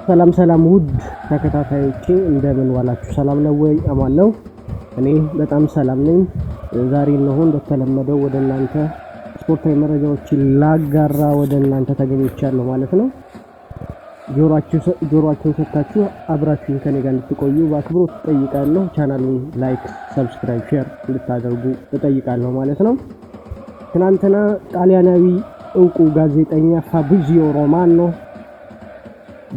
ሰላም ሰላም ውድ ተከታታዮቼ እንደምን ዋላችሁ? ሰላም ነው ወይ? አማን ነው። እኔ በጣም ሰላም ነኝ። ዛሬ ነው እንደተለመደው ወደ እናንተ ስፖርታዊ መረጃዎችን ላጋራ ወደ እናንተ ተገኝቻለሁ ማለት ነው። ጆሮአችሁን ሰጥታችሁ አብራችሁን ከኔ ጋር እንድትቆዩ በአክብሮት እጠይቃለሁ። ቻናሉን ላይክ፣ ሰብስክራይብ፣ ሼር እንድታደርጉ እጠይቃለሁ ማለት ነው። ትናንትና ጣሊያናዊ እውቁ ጋዜጠኛ ፋብሪዚዮ ሮማኖ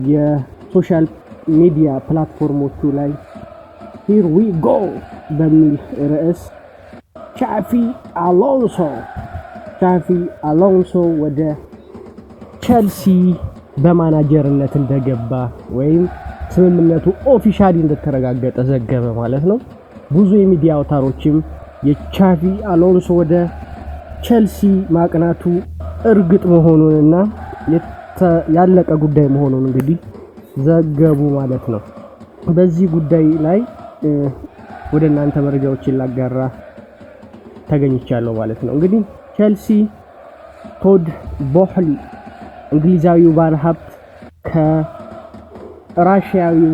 የሶሻል ሚዲያ ፕላትፎርሞቹ ላይ ሂር ዊ ጎ በሚል ርዕስ ቻፊ አሎንሶ ወደ ቼልሲ በማናጀርነት እንደገባ ወይም ስምምነቱ ኦፊሻሊ እንደተረጋገጠ ዘገበ ማለት ነው። ብዙ የሚዲያ አውታሮችም የቻፊ አሎንሶ ወደ ቼልሲ ማቅናቱ እርግጥ መሆኑንና ያለቀ ጉዳይ መሆኑን እንግዲህ ዘገቡ ማለት ነው። በዚህ ጉዳይ ላይ ወደ እናንተ መረጃዎችን ላጋራ ተገኝቻለሁ ማለት ነው። እንግዲህ ቼልሲ ቶድ ቦህሊ እንግሊዛዊው ባለሀብት ከራሺያዊው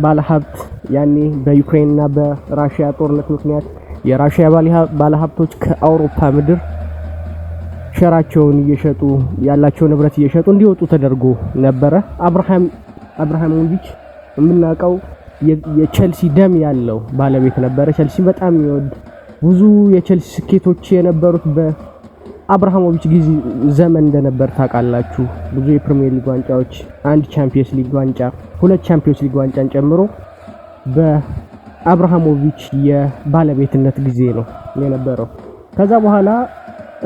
ባለሀብት ያኔ በዩክሬንና በራሺያ ጦርነት ምክንያት የራሺያ ባለሀብቶች ከአውሮፓ ምድር ሸራቸውን እየሸጡ ያላቸው ንብረት እየሸጡ እንዲወጡ ተደርጎ ነበረ። አብርሃሞቪች የምናውቀው የቼልሲ ደም ያለው ባለቤት ነበረ። ቼልሲ በጣም ይወድ ብዙ የቼልሲ ስኬቶች የነበሩት በአብርሃሞቪች ጊዜ ዘመን እንደነበር ታውቃላችሁ። ብዙ የፕሪሚየር ሊግ ዋንጫዎች፣ አንድ ቻምፒየንስ ሊግ ዋንጫ፣ ሁለት ቻምፒየንስ ሊግ ዋንጫን ጨምሮ በአብርሃሞቪች የባለቤትነት ጊዜ ነው የነበረው። ከዛ በኋላ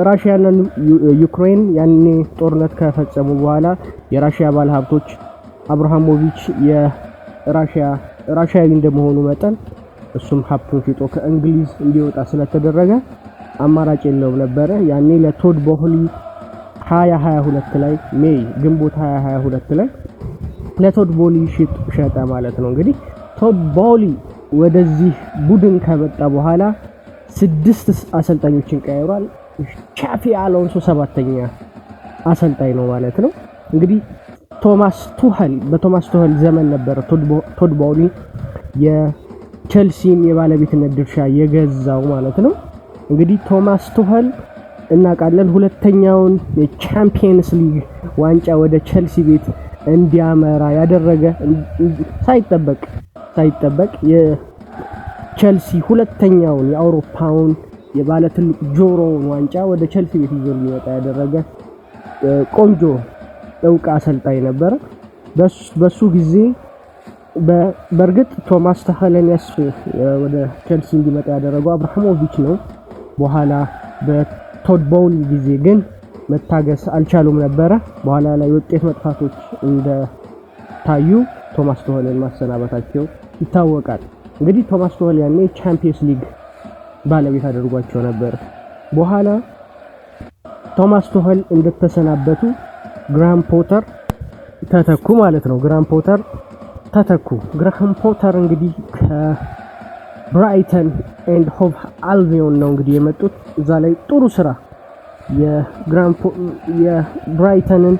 ራሺያና ዩክሬን ያኔ ጦርነት ከፈጸሙ በኋላ የራሺያ ባለሀብቶች አብርሃሞቪች የራሺያዊ እንደመሆኑ መጠን እሱም ሀብቱን ሽጦ ከእንግሊዝ እንዲወጣ ስለተደረገ አማራጭ የለውም ነበረ። ያኔ ለቶድ ቦህሊ 2022 ላይ ግንቦት 2022 ላይ ለቶድ ቦህሊ ሸጠ ማለት ነው። እንግዲህ ቶድ ቦህሊ ወደዚህ ቡድን ከመጣ በኋላ 6 አሰልጣኞችን ቀይሯል። ቻፊ አሎንሶ 7ኛ አሰልጣኝ ነው ማለት ነው። እንግዲህ በቶማስ ቱኸል ዘመን ነበር ቶድ ቦህሊ የቼልሲን የባለቤትነት ድርሻ የገዛው ማለት ነው። እንግዲህ ቶማስ ቱኸል እናውቃለን ሁለተኛውን የቻምፒየንስ ሊግ ዋንጫ ወደ ቼልሲ ቤት እንዲያመራ ያደረገ ሳይጠበቅ የቼልሲ ሁለተኛውን የአውሮፓውን የባለ ትልቅ ጆሮውን ዋንጫ ወደ ቼልሲ ቤት ይዞ ሊመጣ ያደረገ ቆንጆ እውቅ አሰልጣኝ ነበር። በሱ ጊዜ በእርግጥ ቶማስ ቱኸልን ወደ ቼልሲ እንዲመጣ ያደረገው አብርሃሞቪች ነው። በኋላ በቶድ ቦህሊ ጊዜ ግን መታገስ አልቻሉም ነበረ። በኋላ ላይ ውጤት መጥፋቶች እንደታዩ ቶማስ ቱኸልን ማሰናበታቸው ይታወቃል። እንግዲህ ቶማስ ቱኸል ያኔ ቻምፒየንስ ሊግ ባለቤት አድርጓቸው ነበር። በኋላ ቶማስ ቱኸል እንደተሰናበቱ ግራሃም ፖተር ተተኩ ማለት ነው። ግራሃም ፖተር እንግዲህ ከብራይተን ኤንድ ሆቭ አልቢዮን ነው እንግዲህ የመጡት። እዛ ላይ ጥሩ ስራ የብራይተንን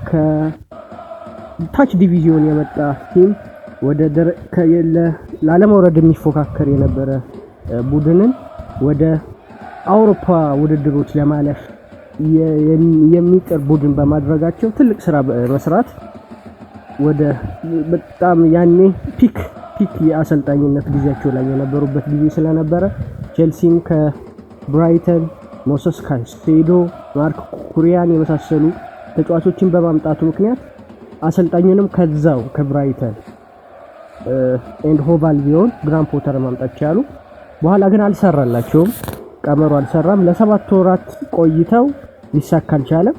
ከታች ዲቪዥን የመጣ ቲም ወደ ለዓለመውረድ የሚፎካከር የነበረ ቡድንን ወደ አውሮፓ ውድድሮች ለማለፍ የሚጥር ቡድን በማድረጋቸው ትልቅ ስራ መስራት ወደ በጣም ያኔ ፒክ የአሰልጣኝነት ጊዜያቸው ላይ የነበሩበት ጊዜ ስለነበረ ቼልሲን ከብራይተን ሞሰስ ካይሴዶ፣ ማርክ ኩሪያን የመሳሰሉ ተጫዋቾችን በማምጣቱ ምክንያት አሰልጣኙንም ከዛው ከብራይተን ኤንድ ሆቭ አልቢዮን ግራሃም ፖተር ማምጣት ቻሉ። በኋላ ግን አልሰራላቸውም። ቀመሩ አልሰራም። ለ7 ወራት ቆይተው ሊሳካ አልቻለም።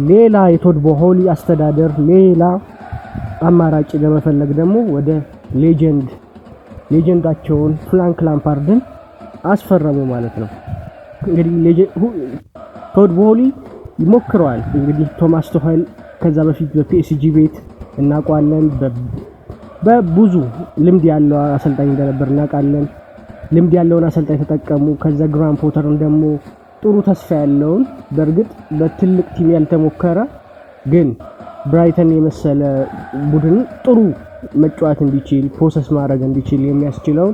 ሌላ የቶድ ቦህሊ አስተዳደር ሌላ አማራጭ ለመፈለግ ደግሞ ወደ ሌጀንዳቸውን ፍራንክ ላምፓርድን አስፈረሙ ማለት ነው። እንግዲህ ቶድ ቦህሊ ይሞክረዋል። እንግዲህ ቶማስ ቱኸል ከዛ በፊት በፒኤስጂ ቤት እናውቃለን። በብዙ ልምድ ያለው አሰልጣኝ እንደነበር እናውቃለን። ልምድ ያለውን አሰልጣኝ ተጠቀሙ። ከዛ ግራሃም ፖተርን ደግሞ ጥሩ ተስፋ ያለውን በእርግጥ በትልቅ ቲም ያልተሞከረ ግን ብራይተን የመሰለ ቡድን ጥሩ መጫወት እንዲችል ፕሮሰስ ማድረግ እንዲችል የሚያስችለው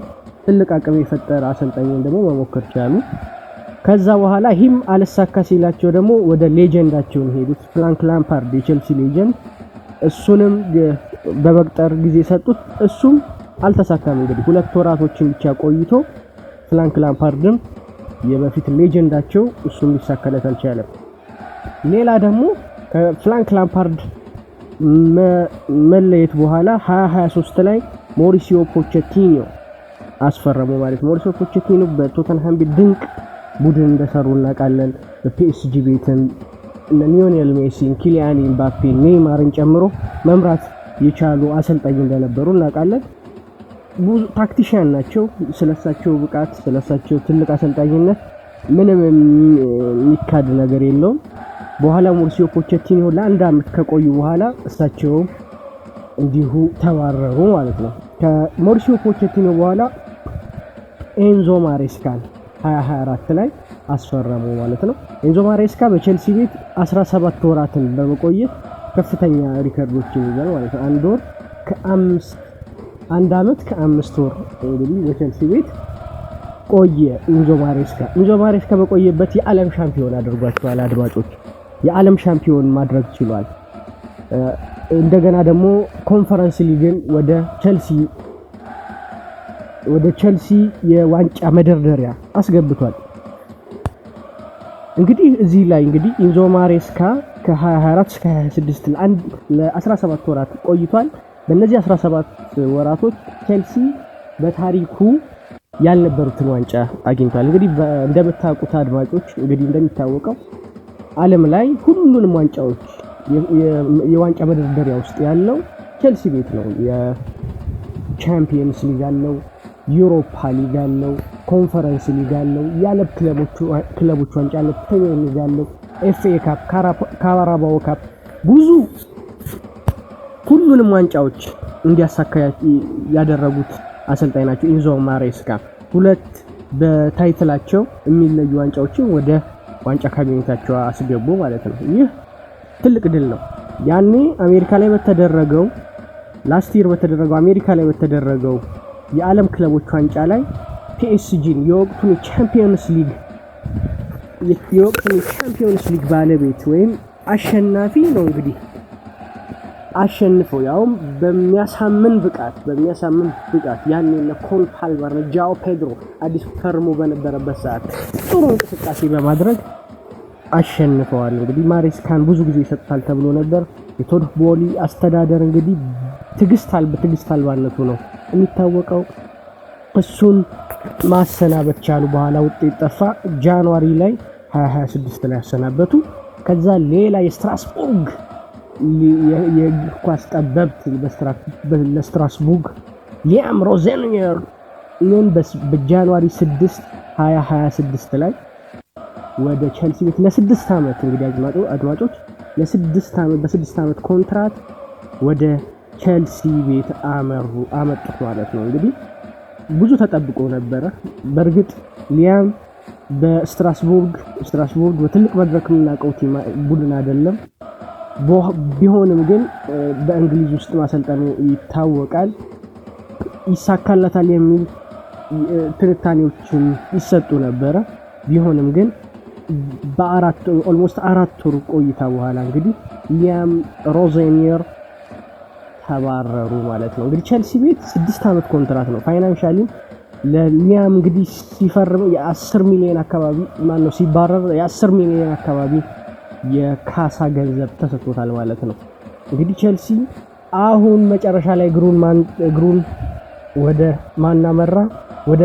ትልቅ አቅም የፈጠረ አሰልጣኝን ደግሞ መሞከር ቻሉ። ከዛ በኋላ ሂም አልሳካ ሲላቸው ደግሞ ወደ ሌጀንዳቸው ሄዱት፣ ፍራንክ ላምፓርድ የቼልሲ ሌጀንድ። እሱንም በመቅጠር ጊዜ ሰጡት፣ እሱም አልተሳካም። እንግዲህ 2 ወራቶችን ብቻ ቆይቶ ፍራንክ ላምፓርድም የበፊት ሌጀንዳቸው እሱም ሊሳካለት አልቻለም። ሌላ ደግሞ ከፍራንክ ላምፓርድ መለየት በኋላ 2023 ላይ ሞሪሲዮ ፖቼቲኖ አስፈረሙ ማለት ነው። ሞሪሲዮ ፖቼቲኖ በቶተንሃም ቤት ድንቅ ቡድን እንደሰሩ እናውቃለን። በፒኤስጂ ቤትም ሊዮኔል ሜሲ፣ ኪሊያን ኤምባፔ፣ ኔይማርን ጨምሮ መምራት የቻሉ አሰልጣኝ እንደነበሩ እናውቃለን። ብዙ ታክቲሻን ናቸው። ስለሳቸው ብቃት ስለሳቸው ትልቅ አሰልጣኝነት ምንም የሚካድ ነገር የለውም። በኋላ ሞሪሲዮ ፖቼቲኖ ለአንድ አመት ከቆዩ በኋላ እሳቸው እንዲሁ ተባረሩ ማለት ነው። ከሞሪሲዮ ፖቼቲኖ በኋላ ኤንዞ ማሬስካን 2024 ላይ አስፈረሙ ማለት ነው። ኤንዞ ማሬስካ በቼልሲ ቤት 17 ወራትን በመቆየት ከፍተኛ ሪከርዶችን ይዟል ማለት ነው። አንድ አመት ከ5 ወር እንግዲህ በቼልሲ ቤት ቆየ ኤንዞ ማሬስካ። ኤንዞ ማሬስካ በቆየበት የዓለም ሻምፒዮን አድርጓቸዋል አድማጮች። የዓለም ሻምፒዮን ማድረግ ችሏል። እንደገና ደግሞ ኮንፈረንስ ሊግን ወደ ቼልሲ የዋንጫ መደርደሪያ አስገብቷል። እንግዲህ እዚህ ላይ እንግዲህ ኤንዞ ማሬስካ ከ2024 እስከ 26 ለ17 ወራት ቆይቷል። በእነዚህ 17 ወራቶች ቼልሲ በታሪኩ ያልነበሩትን ዋንጫ አግኝቷል። እንግዲህ እንደምታውቁት አድማጮች እንግዲህ እንደሚታወቀው ዓለም ላይ ሁሉንም ዋንጫዎች የዋንጫ መደርደሪያ ውስጥ ያለው ቼልሲ ቤት ነው። የቻምፒየንስ ሊግ አለው፣ ዩሮፓ ሊግ አለው፣ ኮንፈረንስ ሊግ አለው፣ የዓለም ክለቦች ዋንጫ አለው፣ ፕሪሚየር ሊግ አለው፣ ኤፍኤ ካፕ፣ ካራባኦ ካፕ፣ ብዙ ሁሉንም ዋንጫዎች እንዲያሳካ ያደረጉት አሰልጣኝ ናቸው ኤንዞ ማሬስካ። 2 በታይትላቸው የሚለዩ ዋንጫዎችን ወደ ዋንጫ ካቢኔታቸው አስገቡ ማለት ነው። ይህ ትልቅ ድል ነው። ያኔ አሜሪካ ላይ በተደረገው አሜሪካ ላይ በተደረገው የዓለም ክለቦች ዋንጫ ላይ ፒኤስጂን የወቅቱን ቻምፒየንስ ሊግ ባለቤት ወይም አሸናፊ ነው እንግዲህ አሸንፈው ያውም በሚያሳምን ብቃት ያኔ ለኮል ፓልመር ጃኦ ፔድሮ አዲስ ፈርሞ በነበረበት ሰዓት ጥሩ እንቅስቃሴ በማድረግ አሸንፈዋል። እንግዲህ ማሬስካን ብዙ ጊዜ ይሰጣል ተብሎ ነበር። የቶድ ቦሊ አስተዳደር እንግዲህ ትግስት አልባነቱ ነው የሚታወቀው። እሱን ማሰናበት ቻሉ። በኋላ ውጤት ጠፋ። ጃንዋሪ ላይ 2026 ላይ ያሰናበቱ። ከዛ ሌላ የስትራስቡርግ የኳስ ጠበብት ለስትራስቡርግ ሊያም ሮዘኒየር በጃንዋሪ 6 2026 ላይ ወደ ቼልሲ ቤት ለ6 አመት እንግዲህ አድማጮች በ6 አመት ኮንትራት ወደ ቼልሲ ቤት አመጡት ማለት ነው። እንግዲህ ብዙ ተጠብቆ ነበረ። በእርግጥ ሊያም በስትራስቡርግ በትልቅ መድረክ የምናውቀው ቡድን አይደለም። ቢሆንም ግን በእንግሊዝ ውስጥ ማሰልጠኑ ይታወቃል። ይሳካለታል የሚል ትንታኔዎችን ይሰጡ ነበረ። ቢሆንም ግን ኦልሞስት 4 ወር ቆይታ በኋላ እንግዲህ ሊያም ሮዘኒየር ተባረሩ ማለት ነው። እንግዲህ ቼልሲ ቤት 6 አመት ኮንትራት ነው። ፋይናንሻሊ ለሊያም እንግዲህ ሲፈርም የ10 ሚሊዮን አካባቢ ሲባረር የ10 ሚሊዮን አካባቢ የካሳ ገንዘብ ተሰጥቶታል ማለት ነው። እንግዲህ ቼልሲ አሁን መጨረሻ ላይ እግሩን ወደ ማናመራ ወደ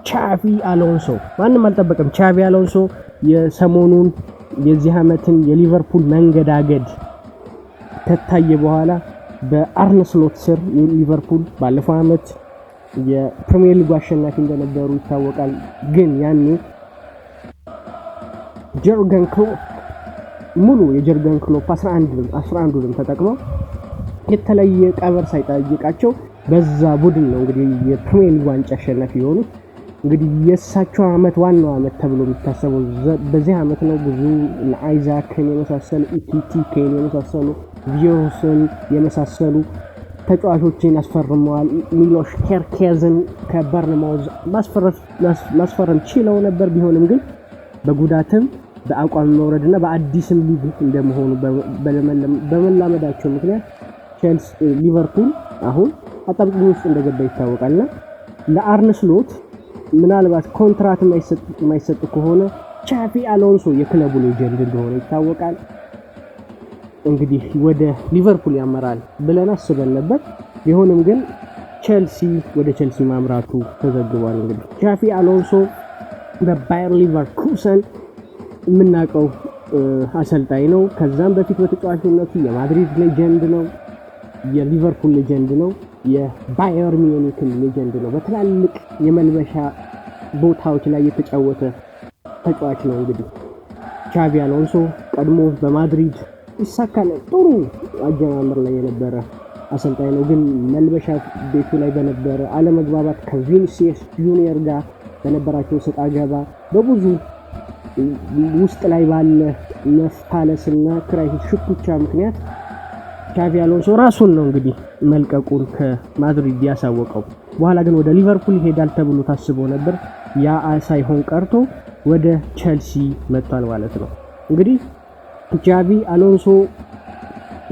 ቻቪ አሎንሶ ማንም አልጠበቀም። ቻቪ አሎንሶ የሰሞኑን የዚህ አመትን የሊቨርፑል መንገዳገድ ከታየ በኋላ በአርነ ስሎት ስር ሊቨርፑል ባለፈው አመት የፕሪሚየር ሊግ አሸናፊ እንደነበሩ ይታወቃል። ግን ያኔ ጀርገን ክሎፕ 11ዱንም ተጠቅመው የተለየ ቀመር ሳይጠይቃቸው በዛ ቡድን ነው እንግዲህ የፕሪሚየር ሊግ ዋንጫ አሸናፊ የሆኑት። እንግዲህ የሳቸው አመት ዋናው አመት ተብሎ የሚታሰበው በዚህ አመት ነው። ብዙ አይዛክን የመሳሰሉ ኢቲቲኬን የመሳሰሉ ቪዮስን የመሳሰሉ ተጫዋቾችን አስፈርመዋል። ሚሎሽ ኬርኬዝን ከበርንማውዝ ማስፈረም ችለው ነበር። ቢሆንም ግን በጉዳትም በአቋም መውረድና በአዲስም ሊግ እንደመሆኑ በመላመዳቸው ምክንያት ሊቨርፑል አሁን አጣብቂኝ ውስጥ እንደገባ ይታወቃልና ለአርነ ስሎት ምናልባት ኮንትራት የማይሰጥ ከሆነ ቻቪ አሎንሶ የክለቡ ሌጀንድ እንደሆነ ይታወቃል። እንግዲህ ወደ ሊቨርፑል ያመራል ብለን አስበን ነበር። ቢሆንም ግን ወደ ቼልሲ ማምራቱ ተዘግቧል። እንግዲህ ቻቪ አሎንሶ በባየር ሊቨርኩሰን የምናውቀው አሰልጣኝ ነው። ከዛም በፊት በተጫዋችነቱ የማድሪድ ሌጀንድ ነው፣ የሊቨርፑል ሌጀንድ ነው፣ የባየር ሚዩኒክ ሌጀንድ ነው። በትላልቅ የመልበሻ ቦታዎች ላይ የተጫወተ ተጫዋች ነው። እንግዲህ ቻቪ አሎንሶ ቀድሞ በማድሪድ ይሳካል ጥሩ አጀማመር ላይ የነበረ አሰልጣኝ ነው። ግን መልበሻ ቤቱ ላይ በነበረ አለመግባባት ከቪኒሲየስ ጁኒየር ጋር በነበራቸው ሰጣ ገባ በብዙ ውስጥ ላይ ባለ መፋለስና ክራይሲስ ሽኩቻ ምክንያት ቻቪ አሎንሶ ራሱን ነው እንግዲህ መልቀቁን ከማድሪድ ያሳወቀው። በኋላ ግን ወደ ሊቨርፑል ይሄዳል ተብሎ ታስቦ ነበር። ያ ሳይሆን ቀርቶ ወደ ቼልሲ መጥቷል ማለት ነው። እንግዲህ ቻቪ አሎንሶ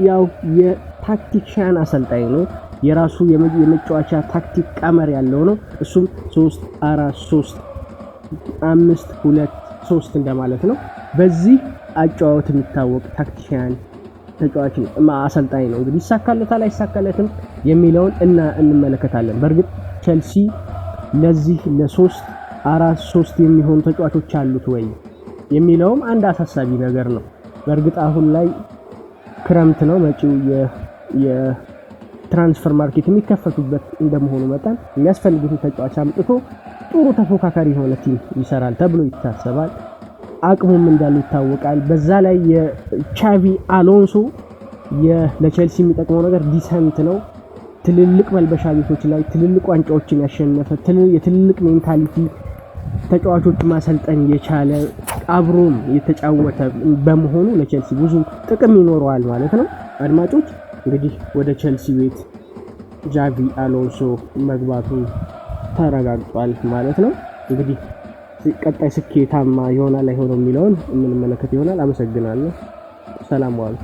ያው የታክቲሻን አሰልጣኝ ነው። የራሱ የመጫወቻ ታክቲክ ቀመር ያለው ነው። እሱም 3-4-3-5-2-3 እንደማለት ነው። በዚህ አጫዋወት የሚታወቅ ታክቲሻን ተጫዋች አሰልጣኝ ነው። እንግዲህ ይሳካለታል አይሳካለትም የሚለውን እንመለከታለን። በእርግጥ ቼልሲ ለዚህ ለ3-4-3 የሚሆኑ ተጫዋቾች አሉት ወይ የሚለውም አንድ አሳሳቢ ነገር ነው። በእርግጥ አሁን ላይ ክረምት ነው፣ መጪው የትራንስፈር ማርኬት የሚከፈቱበት እንደመሆኑ መጠን የሚያስፈልጉትን ተጫዋች አምጥቶ ጥሩ ተፎካካሪ የሆነ ቲም ይሰራል ተብሎ ይታሰባል። አቅሙም እንዳለው ይታወቃል። በዛ ላይ የቻቪ አሎንሶ ለቼልሲ የሚጠቅመው ነገር ዲሰንት ነው። ትልልቅ መልበሻ ቤቶች ላይ ትልልቅ ዋንጫዎችን ያሸነፈ የትልልቅ ሜንታሊቲ ተጫዋቾች ማሰልጠን የቻለ አብሮም የተጫወተ በመሆኑ ለቼልሲ ብዙ ጥቅም ይኖረዋል ማለት ነው። አድማጮች እንግዲህ ወደ ቼልሲ ቤት ቻቪ አሎንሶ መግባቱ ተረጋግጧል ማለት ነው። እንግዲህ ቀጣይ ስኬታማ ይሆናል አይሆንም የሚለውን የምንመለከት ይሆናል። አመሰግናለሁ። ሰላም ዋሉ።